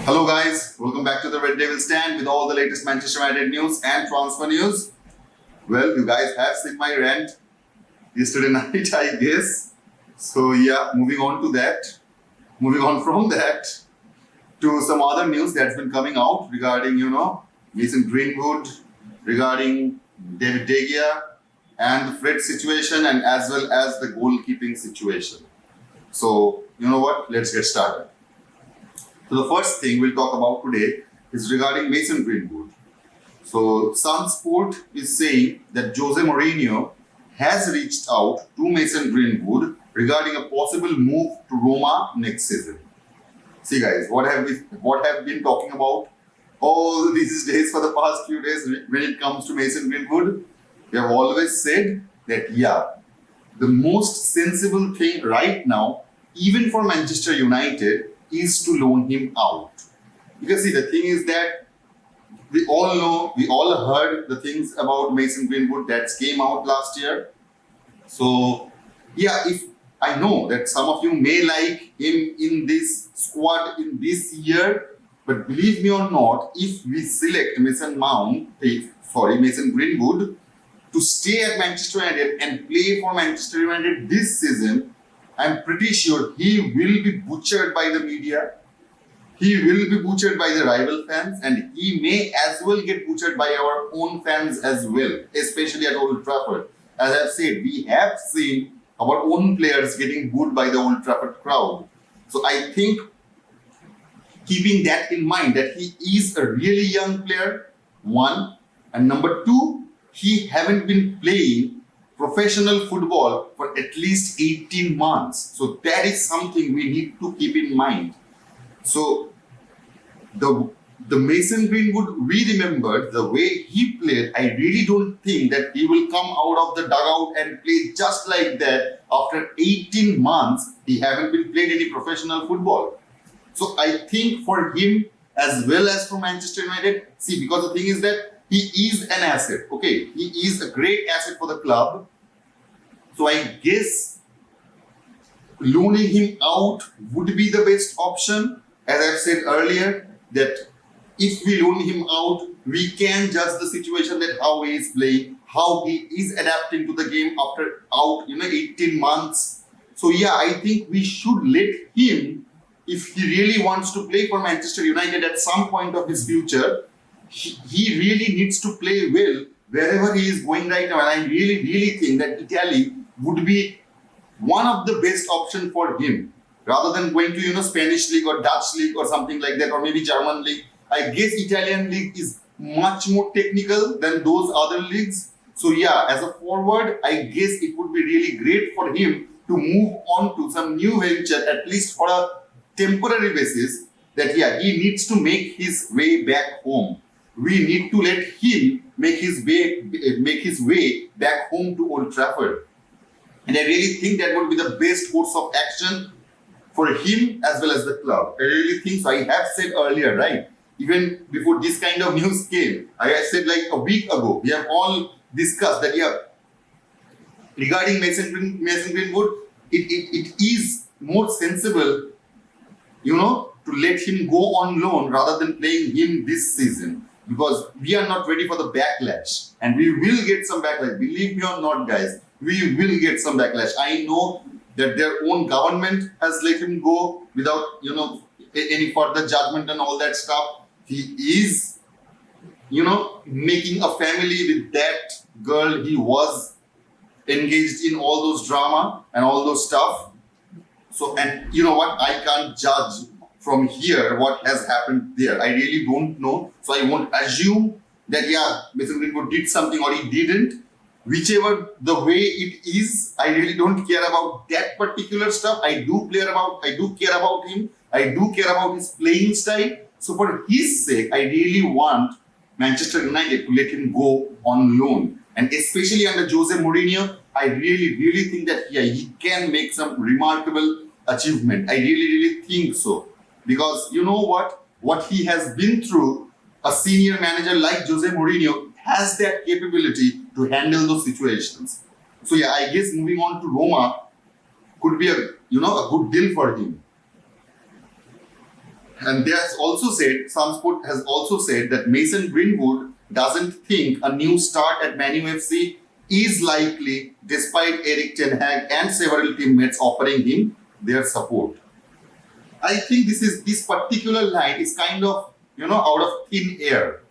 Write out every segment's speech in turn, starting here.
Hello guys, welcome back to the Red Devil Stand with all the latest Manchester United news and transfer news. Well, you guys have seen my rant yesterday night, I guess. So yeah, moving on from that to some other news that's been coming out regarding, Mason Greenwood, regarding David De Gea and the Fred situation and as well as the goalkeeping situation. So, you know what? Let's get started. So the first thing we'll talk about today is regarding Mason Greenwood. So Sun Sport is saying that Jose Mourinho has reached out to Mason Greenwood regarding a possible move to Roma next season. See guys, what have been talking about all these days for the past few days when it comes to Mason Greenwood? We have always said that the most sensible thing right now, even for Manchester United, is to loan him out. Because see, the thing is that we all heard the things about Mason Greenwood that came out last year. So if I know that some of you may like him in this squad in this year, but believe me or not, if we select Mason Greenwood to stay at Manchester United and play for Manchester United this season, I'm pretty sure he will be butchered by the media. He will be butchered by the rival fans, and he may as well get butchered by our own fans as well, especially at Old Trafford. As I've said, we have seen our own players getting booed by the Old Trafford crowd. So I think, keeping that in mind, that he is a really young player, one, and number two, he haven't been playing professional football for at least 18 months. So that is something we need to keep in mind. So the Mason Greenwood we remembered, the way he played, I really don't think that he will come out of the dugout and play just like that. After 18 months, he haven't been played any professional football. So I think for him as well as for Manchester United, because the thing is that he is an asset. Okay, he is a great asset for the club. So I guess loaning him out would be the best option. As I've said earlier, that if we loan him out, we can judge the situation, that how he is playing, how he is adapting to the game after 18 months. So I think we should let him, if he really wants to play for Manchester United at some point of his future, he really needs to play well wherever he is going right now. And I really think that Italy would be one of the best options for him, rather than going to Spanish league or Dutch league or something like that, or maybe German league. I guess Italian league is much more technical than those other leagues. So as a forward, I guess it would be really great for him to move on to some new venture, at least for a temporary basis, that he needs to make his way back home. We need to let him make his way back home to Old Trafford. And I really think that would be the best course of action for him as well as the club. I really think so. I have said earlier, right? Even before this kind of news came, I have said like a week ago, we have all discussed that regarding Mason Greenwood, it is more sensible, to let him go on loan rather than playing him this season. Because we are not ready for the backlash. And we will get some backlash. Believe me or not, guys, we will get some backlash. I know that their own government has let him go without, any further judgment and all that stuff. He is, making a family with that girl. He was engaged in all those drama and all those stuff. So, and you know what? I can't judge from here what has happened there. I really don't know. So I won't assume that Mason Greenwood did something or he didn't. Whichever the way it is, I really don't care about that particular stuff. I do care about him. I do care about his playing style. So for his sake, I really want Manchester United to let him go on loan. And especially under Jose Mourinho, I really think that he can make some remarkable achievement. I really think so. Because you know what he has been through, a senior manager like Jose Mourinho has that capability to handle those situations. So I guess moving on to Roma could be a good deal for him. And they has also said, Sunsport has also said that Mason Greenwood doesn't think a new start at Man U FC is likely despite Eric Ten Hag and several teammates offering him their support. I think this particular line is kind of, out of thin air,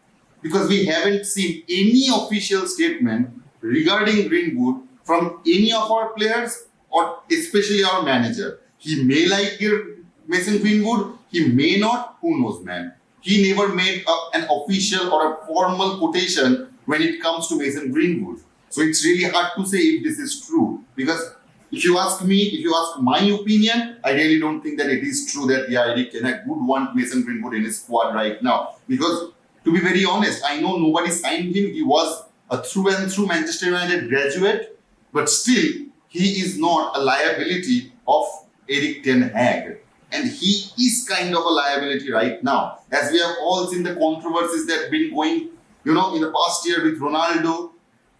because we haven't seen any official statement regarding Greenwood from any of our players or especially our manager. He may like Mason Greenwood, he may not, who knows, man. He never made an official or a formal quotation when it comes to Mason Greenwood. So it's really hard to say if this is true, because if you ask me, if you ask my opinion, I really don't think that it is true that Eric Ten Hag would want Mason Greenwood in his squad right now. Because to be very honest, I know nobody signed him. He was a through and through Manchester United graduate, but still he is not a liability of Eric Ten Hag. And he is kind of a liability right now. As we have all seen the controversies that have been going, in the past year with Ronaldo.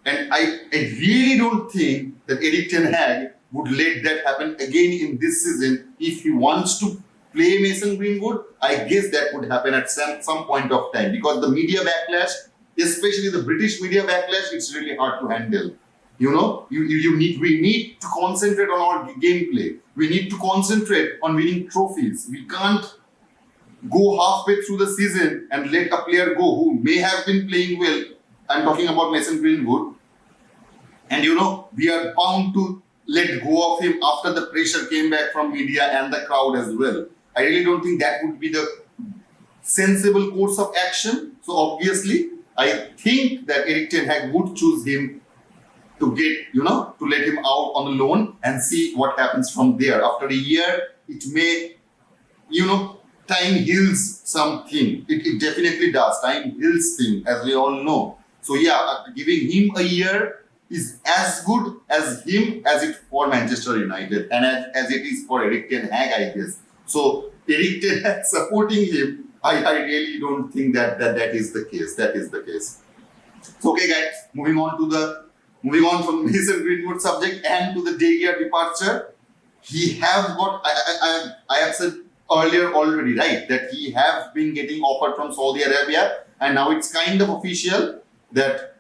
And I really don't think that Eric Ten Hag would let that happen again in this season. If he wants to play Mason Greenwood, I guess that would happen at some point of time, because the media backlash, especially the British media backlash, it's really hard to handle. We need to concentrate on our gameplay. We need to concentrate on winning trophies. We can't go halfway through the season and let a player go who may have been playing well. I'm talking about Mason Greenwood. And we are bound to let go of him after the pressure came back from media and the crowd as well. I really don't think that would be the sensible course of action. So obviously, I think that Eric Ten Hag would choose him to get, to let him out on the loan and see what happens from there. After a year, it may, time heals something. It definitely does. Time heals things, as we all know. So giving him a year is as good as him as it for Manchester United and as it is for Eric Ten Hag, I guess. So Eric Ten Hag supporting him, I really don't think that is the case. That is the case. So okay, guys, moving on from Mason Greenwood subject and to the De Gea departure. He have got, I have said earlier already, right, that he have been getting offered from Saudi Arabia, and now it's kind of official that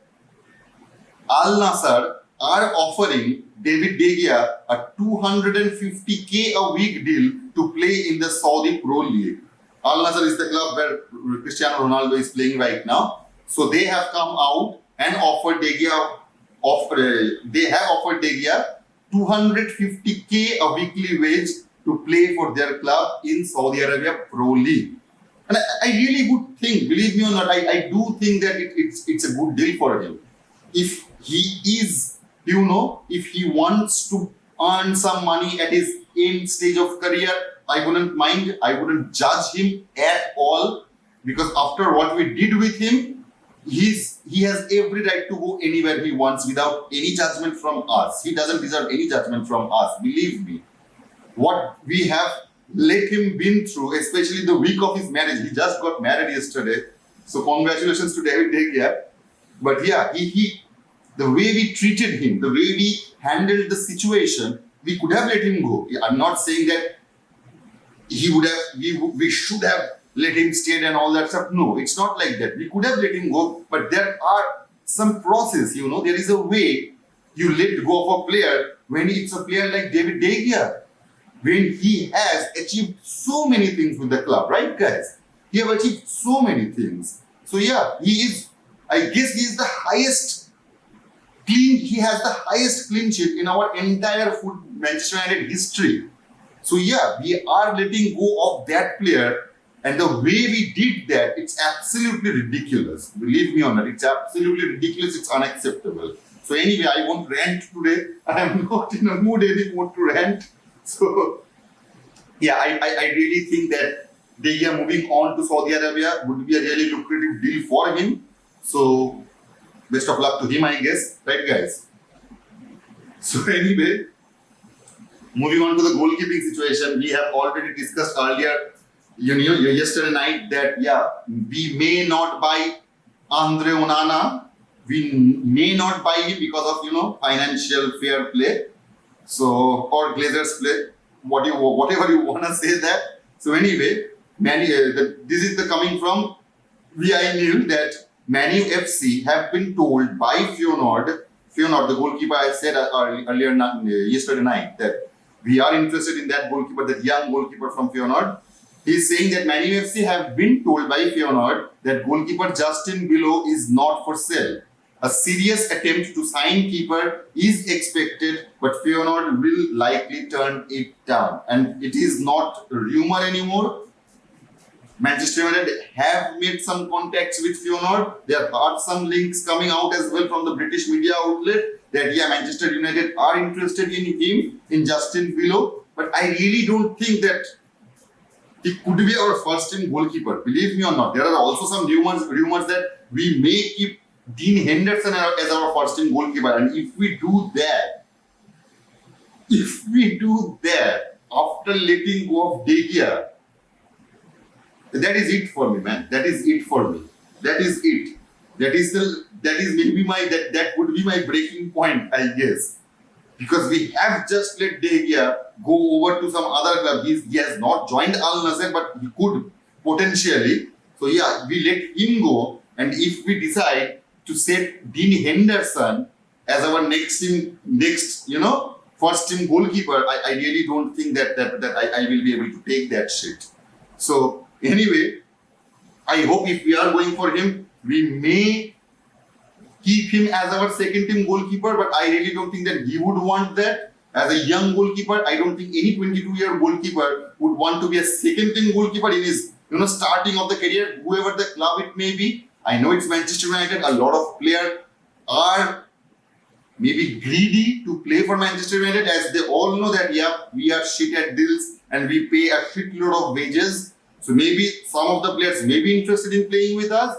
Al Nassr are offering David De Gea a 250k a week deal to play in the Saudi Pro League. Al Nassr is the club where Cristiano Ronaldo is playing right now. So they have come out and offered De Gea. They have offered De Gea 250k a weekly wage to play for their club in Saudi Arabia Pro League. And I really would think, believe me or not, I do think that it's a good deal for him. If he is, if he wants to earn some money at his end stage of career, I wouldn't mind. I wouldn't judge him at all, because after what we did with him, he has every right to go anywhere he wants without any judgment from us. He doesn't deserve any judgment from us, believe me. What we have let him been through, especially the week of his marriage. He just got married yesterday. So congratulations to David De Gea. But he the way we treated him, the way we handled the situation, we could have let him go. I'm not saying that we should have let him stay and all that stuff. No, it's not like that. We could have let him go, but there are some process, there is a way you let go of a player when it's a player like David De Gea, when he has achieved so many things with the club, right, guys? He have achieved so many things. So he is, I guess he is the highest he has the highest clean sheet in our entire Manchester United history. So we are letting go of that player, and the way we did that, it's absolutely ridiculous. Believe me on that, it's absolutely ridiculous, it's unacceptable. So anyway, I won't rant today. I am not in a mood anymore to rant. So I really think that De Gea moving on to Saudi Arabia would be a really lucrative deal for him. So best of luck to him, I guess. Right, guys? So anyway, moving on to the goalkeeping situation, we have already discussed earlier, yesterday night, that we may not buy Andre Onana. We may not buy him because of financial fair play. So, or Glazers play, whatever you want to say that. So anyway, this is the coming from VI News that Manu FC have been told by Feyenoord, the goalkeeper I said earlier yesterday night that we are interested in that goalkeeper, that young goalkeeper from Feyenoord. He's saying that Manu FC have been told by Feyenoord that goalkeeper Justin Below is not for sale. A serious attempt to sign keeper is expected, but Feyenoord will likely turn it down. And it is not a rumor anymore. Manchester United have made some contacts with Feyenoord. There are some links coming out as well from the British media outlet that Manchester United are interested in him, in Justin Below. But I really don't think that he could be our first team goalkeeper. Believe me or not, there are also some rumors that we may keep Dean Henderson as our first team goalkeeper. And if we do that, after letting go of De Gea, that is it for me, man. That is it for me. That is it. That would be my breaking point, I guess. Because we have just let De Gea go over to some other club. He has not joined Al Nassr, but he could potentially. So we let him go. And if we decide to set Dean Henderson as our first team goalkeeper, I really don't think that I will be able to take that shit. So anyway, I hope if we are going for him, we may keep him as our second team goalkeeper, but I really don't think that he would want that. As a young goalkeeper, I don't think any 22-year goalkeeper would want to be a second team goalkeeper in his starting of the career, whoever the club it may be. I know it's Manchester United. A lot of players are maybe greedy to play for Manchester United, as they all know that we are shit at deals and we pay a shitload of wages. So maybe some of the players may be interested in playing with us,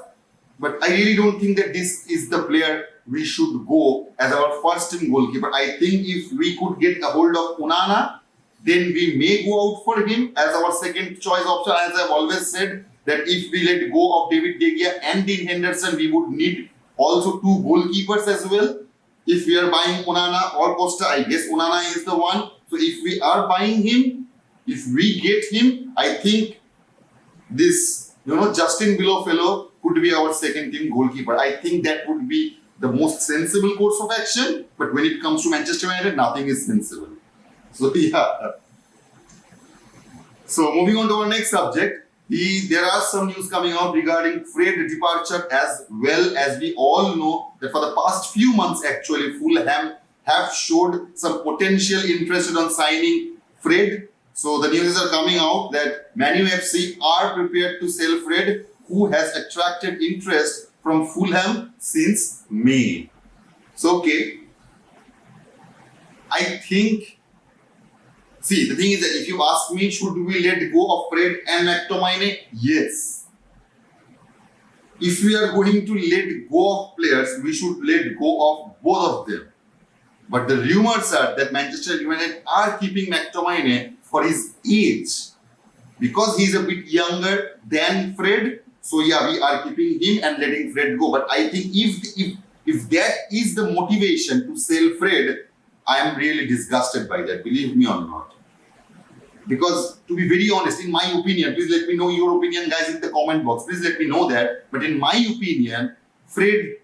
but I really don't think that this is the player we should go as our first team goalkeeper. I think if we could get a hold of Onana, then we may go out for him as our second choice option. As I've always said, that if we let go of David De Gea and Dean Henderson, we would need also two goalkeepers as well. If we are buying Onana or Costa, I guess Onana is the one. So if we are buying him, if we get him, I think this, Justin Below fellow could be our second team goalkeeper. I think that would be the most sensible course of action. But when it comes to Manchester United, nothing is sensible. So So moving on to our next subject, there are some news coming out regarding Fred departure, as well as we all know that for the past few months actually Fulham have showed some potential interest on signing Fred. So the news are coming out that Manu FC are prepared to sell Fred, who has attracted interest from Fulham since May. So I think, the thing is that if you ask me, should we let go of Fred and McTominay? Yes. If we are going to let go of players, we should let go of both of them. But the rumors are that Manchester United are keeping McTominay for his age, because he's a bit younger than Fred. So we are keeping him and letting Fred go. But I think if that is the motivation to sell Fred, I am really disgusted by that, believe me or not. Because to be very honest, in my opinion, please let me know your opinion, guys, in the comment box. Please let me know that. But in my opinion, Fred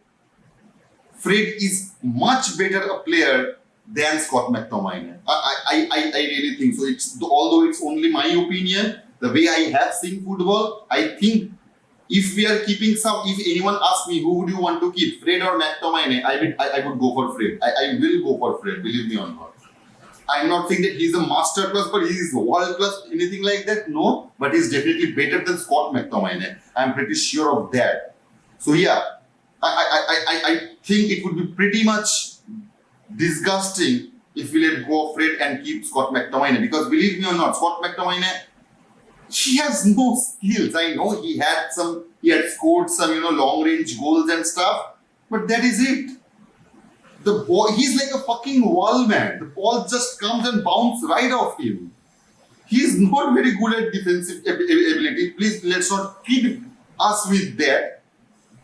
is much better a player than Scott McTominay. I really think so. Although it's only my opinion, the way I have seen football, I think if we are keeping if anyone asks me who would you want to keep, Fred or McTominay, I would go for Fred. I will go for Fred, believe me or not. I'm not saying that he's a master class, but he's world class, anything like that. No, but he's definitely better than Scott McTominay. I'm pretty sure of that. So I think it would be pretty much disgusting if we let go of Fred and keep Scott McTominay, because believe me or not, Scott McTominay, he has no skills. I know he had scored some long range goals and stuff, but that is it. The ball, he's like a fucking wall man. The ball just comes and bounces right off him. He's not very good at defensive ability. Please, let's not kid us with that.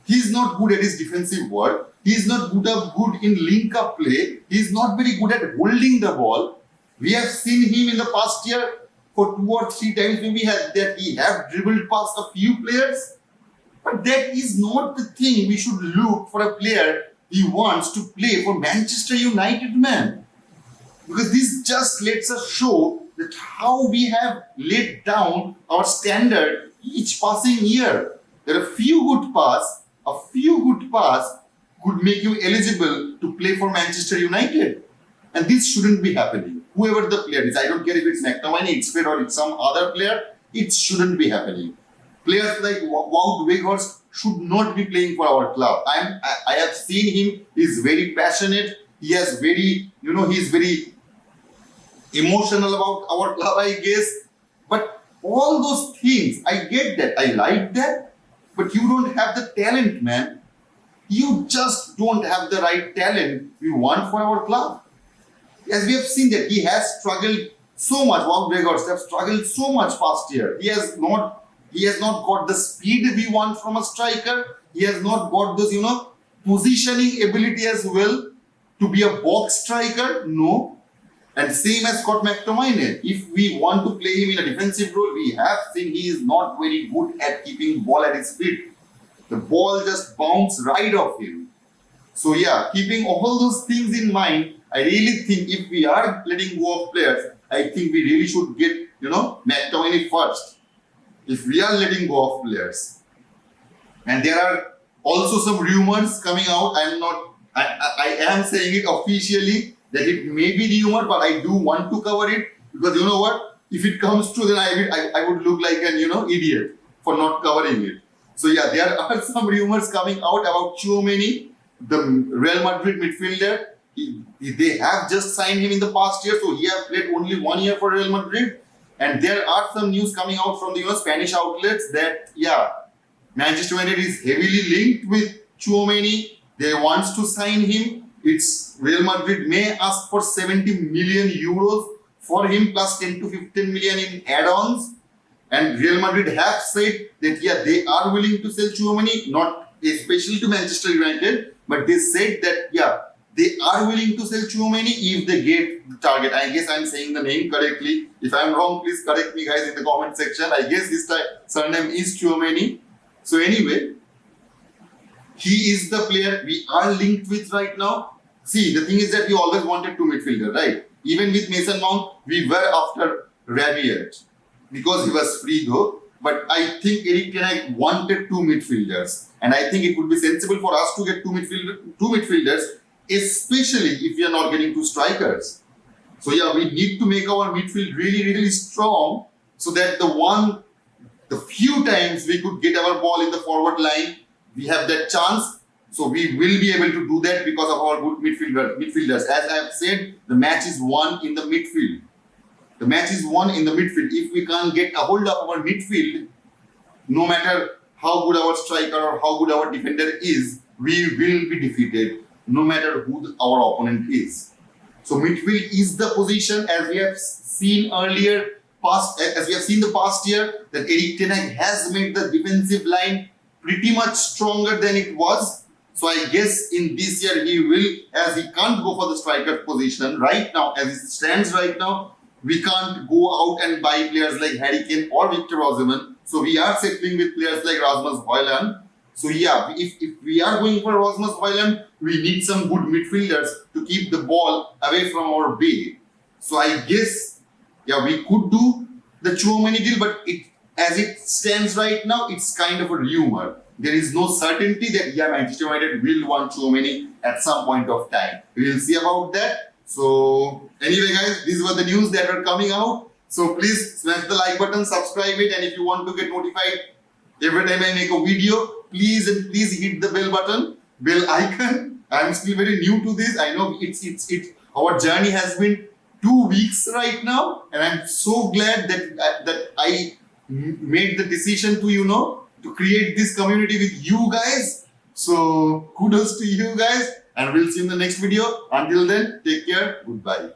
He's not good at his defensive work. He's not good in link-up play. He's not very good at holding the ball. We have seen him in the past year for 2 or 3 times maybe that he have dribbled past a few players. But that is not the thing we should look for a player he wants to play for Manchester United, man. Because this just lets us show that how we have laid down our standard each passing year. There are a few good pass could make you eligible to play for Manchester United. And this shouldn't be happening. Whoever the player is, I don't care if it's McTominay, it's Fred, or it's some other player, it shouldn't be happening. Players like Wout Weghorst should not be playing for our club. I have seen him, he's very passionate, he's very emotional about our club, I guess. But all those things, I get that, I like that, but you don't have the talent, man. You just don't have the right talent we want for our club. As we have seen that he has struggled so much, Wout Weghorst have struggled so much past year. He has not got the speed we want from a striker. He has not got those, positioning ability as well to be a box striker. No. And same as Scott McTominay. If we want to play him in a defensive role, we have seen he is not very good at keeping ball at his feet. The ball just bounced right off him. So yeah, keeping all those things in mind, I really think if we are letting go of players, I think we really should get, McTominay first. If we are letting go of players. And there are also some rumors coming out. I am saying it officially that it may be rumor, but I do want to cover it because you know what? If it comes true, then I would look like an idiot for not covering it. So yeah, there are some rumors coming out about Tchouaméni, the Real Madrid midfielder. They have just signed him in the past year, so he has played only 1 year for Real Madrid. And there are some news coming out from the Spanish outlets that Manchester United is heavily linked with Tchouaméni. They want to sign him. It's Real Madrid may ask for 70 million euros for him plus 10 to 15 million in add-ons. And Real Madrid have said that they are willing to sell Tchouaméni, not especially to Manchester United, but they said that they are willing to sell Tchouaméni if they get the target. I guess I'm saying the name correctly. If I'm wrong, please correct me guys in the comment section. I guess his surname is Tchouaméni. So anyway, he is the player we are linked with right now. See, the thing is that we always wanted two midfielder, right? Even with Mason Mount, we were after Rabiot because he was free though. But I think Erik ten Hag wanted two midfielders. And I think it would be sensible for us to get two midfielders, especially if we are not getting two strikers. So yeah, we need to make our midfield really, really strong so that the few times we could get our ball in the forward line, we have that chance. So we will be able to do that because of our good midfielders. As I have said, the match is won in the midfield. The match is won in the midfield. If we can't get a hold of our midfield, no matter how good our striker or how good our defender is, we will be defeated, no matter who our opponent is. So midfield is the position, as we have seen earlier, as we have seen the past year, that Erik ten Hag has made the defensive line pretty much stronger than it was. So I guess in this year he will, as he can't go for the striker position right now, as it stands right now, we can't go out and buy players like Harry Kane or Victor Osimhen. So we are settling with players like Rasmus Højlund. So yeah, if we are going for Rasmus Højlund, we need some good midfielders to keep the ball away from our bay. So I guess, we could do the Tchouaméni deal, but as it stands right now, it's kind of a rumor. There is no certainty that Manchester United will want Tchouaméni at some point of time. We will see about that. So anyway guys, these were the news that are coming out. So please smash the like button, subscribe it, and if you want to get notified every time I make a video, please hit the bell icon. I'm still very new to this. I know our journey has been 2 weeks right now, and I'm so glad that I made the decision to create this community with you guys. So kudos to you guys, and we'll see you in the next video. Until then, take care. Goodbye.